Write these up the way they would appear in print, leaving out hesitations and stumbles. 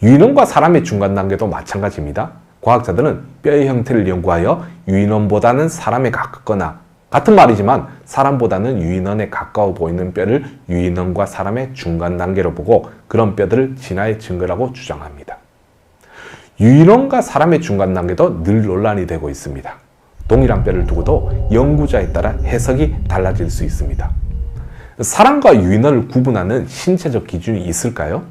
유인원과 사람의 중간 단계도 마찬가지입니다. 과학자들은 뼈의 형태를 연구하여 유인원보다는 사람에 가깝거나, 같은 말이지만 사람보다는 유인원에 가까워 보이는 뼈를 유인원과 사람의 중간 단계로 보고 그런 뼈들을 진화의 증거라고 주장합니다. 유인원과 사람의 중간 단계도 늘 논란이 되고 있습니다. 동일한 뼈를 두고도 연구자에 따라 해석이 달라질 수 있습니다. 사람과 유인원을 구분하는 신체적 기준이 있을까요?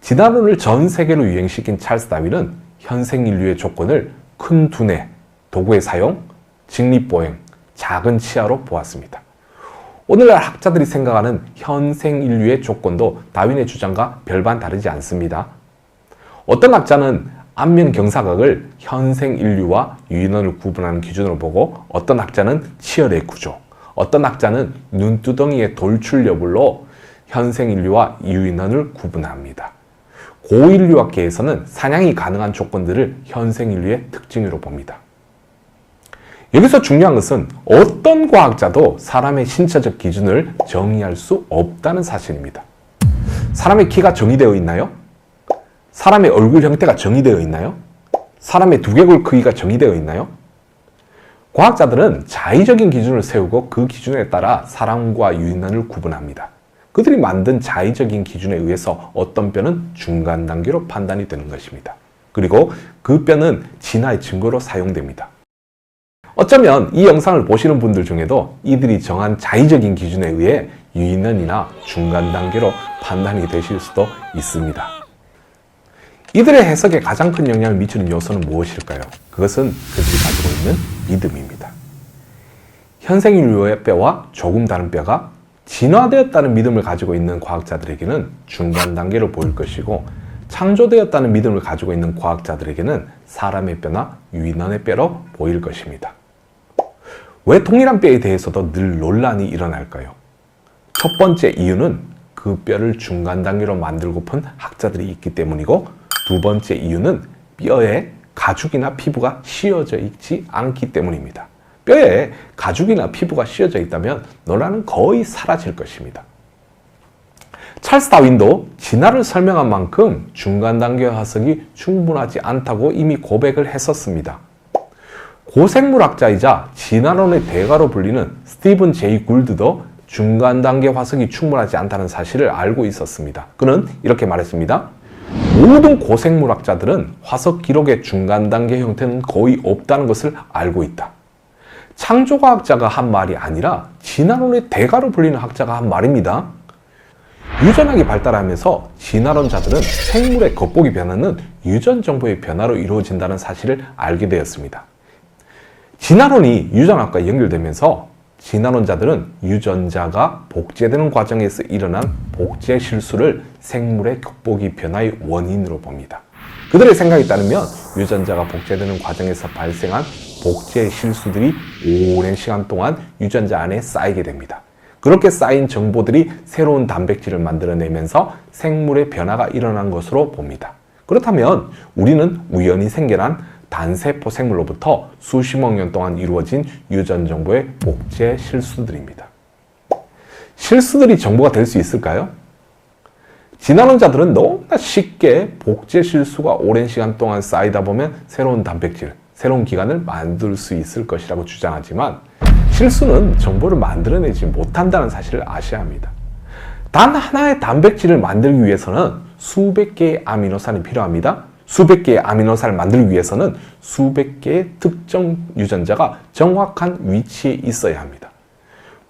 진화론을 전 세계로 유행시킨 찰스 다윈은 현생 인류의 조건을 큰 두뇌, 도구의 사용, 직립보행, 작은 치아로 보았습니다. 오늘날 학자들이 생각하는 현생 인류의 조건도 다윈의 주장과 별반 다르지 않습니다. 어떤 학자는 안면 경사각을 현생 인류와 유인원을 구분하는 기준으로 보고, 어떤 학자는 치열의 구조, 어떤 학자는 눈두덩이의 돌출 여부로 현생 인류와 유인원을 구분합니다. 고인류학계에서는 사냥이 가능한 조건들을 현생 인류의 특징으로 봅니다. 여기서 중요한 것은 어떤 과학자도 사람의 신체적 기준을 정의할 수 없다는 사실입니다. 사람의 키가 정의되어 있나요? 사람의 얼굴 형태가 정의되어 있나요? 사람의 두개골 크기가 정의되어 있나요? 과학자들은 자의적인 기준을 세우고 그 기준에 따라 사람과 유인원을 구분합니다. 그들이 만든 자의적인 기준에 의해서 어떤 뼈는 중간 단계로 판단이 되는 것입니다. 그리고 그 뼈는 진화의 증거로 사용됩니다. 어쩌면 이 영상을 보시는 분들 중에도 이들이 정한 자의적인 기준에 의해 유인원이나 중간 단계로 판단이 되실 수도 있습니다. 이들의 해석에 가장 큰 영향을 미치는 요소는 무엇일까요? 그것은 그들이 가지고 있는 믿음입니다. 현생 인류의 뼈와 조금 다른 뼈가 진화되었다는 믿음을 가지고 있는 과학자들에게는 중간 단계로 보일 것이고, 창조되었다는 믿음을 가지고 있는 과학자들에게는 사람의 뼈나 유인원의 뼈로 보일 것입니다. 왜 동일한 뼈에 대해서도 늘 논란이 일어날까요? 첫 번째 이유는 그 뼈를 중간 단계로 만들고픈 학자들이 있기 때문이고, 두 번째 이유는 뼈에 가죽이나 피부가 씌어져 있지 않기 때문입니다. 뼈에 가죽이나 피부가 씌어져 있다면 논란은 거의 사라질 것입니다. 찰스 다윈도 진화를 설명한 만큼 중간 단계 화석이 충분하지 않다고 이미 고백을 했었습니다. 고생물학자이자 진화론의 대가로 불리는 스티븐 제이 굴드도 중간 단계 화석이 충분하지 않다는 사실을 알고 있었습니다. 그는 이렇게 말했습니다. 모든 고생물학자들은 화석 기록의 중간 단계 형태는 거의 없다는 것을 알고 있다. 창조과학자가 한 말이 아니라 진화론의 대가로 불리는 학자가 한 말입니다. 유전학이 발달하면서 진화론자들은 생물의 겉보기 변화는 유전 정보의 변화로 이루어진다는 사실을 알게 되었습니다. 진화론이 유전학과 연결되면서 진화론자들은 유전자가 복제되는 과정에서 일어난 복제 실수를 생물의 겉보기 변화의 원인으로 봅니다. 그들의 생각에 따르면 유전자가 복제되는 과정에서 발생한 복제 실수들이 오랜 시간 동안 유전자 안에 쌓이게 됩니다. 그렇게 쌓인 정보들이 새로운 단백질을 만들어내면서 생물의 변화가 일어난 것으로 봅니다. 그렇다면 우리는 우연히 생겨난 단세포 생물로부터 수십억 년 동안 이루어진 유전 정보의 복제 실수들입니다. 실수들이 정보가 될 수 있을까요? 진화론자들은 너무나 쉽게 복제 실수가 오랜 시간 동안 쌓이다 보면 새로운 단백질, 새로운 기관을 만들 수 있을 것이라고 주장하지만 실수는 정보를 만들어내지 못한다는 사실을 아셔야 합니다. 단 하나의 단백질을 만들기 위해서는 수백 개의 아미노산이 필요합니다. 수백 개의 아미노산을 만들기 위해서는 수백 개의 특정 유전자가 정확한 위치에 있어야 합니다.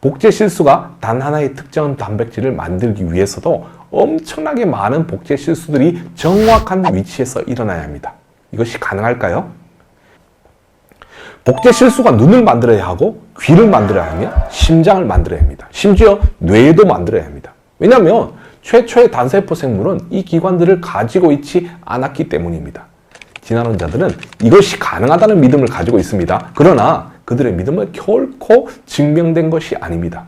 복제 실수가 단 하나의 특정 단백질을 만들기 위해서도 엄청나게 많은 복제 실수들이 정확한 위치에서 일어나야 합니다. 이것이 가능할까요? 복제 실수가 눈을 만들어야 하고 귀를 만들어야 하며 심장을 만들어야 합니다. 심지어 뇌도 만들어야 합니다. 왜냐하면 최초의 단세포 생물은 이 기관들을 가지고 있지 않았기 때문입니다. 진화론자들은 이것이 가능하다는 믿음을 가지고 있습니다. 그러나 그들의 믿음은 결코 증명된 것이 아닙니다.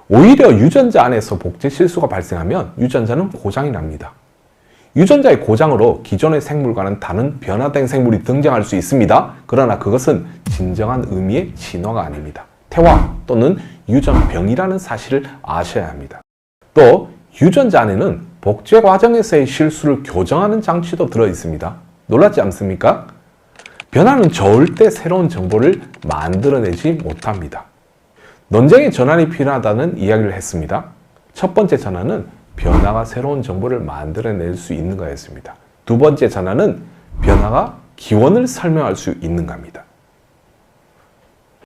오히려 유전자 안에서 복제 실수가 발생하면 유전자는 고장이 납니다. 유전자의 고장으로 기존의 생물과는 다른 변화된 생물이 등장할 수 있습니다. 그러나 그것은 진정한 의미의 진화가 아닙니다. 퇴화 또는 유전병이라는 사실을 아셔야 합니다. 또 유전자 안에는 복제 과정에서의 실수를 교정하는 장치도 들어 있습니다. 놀랍지 않습니까? 변화는 절대 새로운 정보를 만들어내지 못합니다. 논쟁의 전환이 필요하다는 이야기를 했습니다. 첫 번째 전환은 변화가 새로운 정보를 만들어낼 수 있는가였습니다. 두 번째 전환은 변화가 기원을 설명할 수 있는가입니다.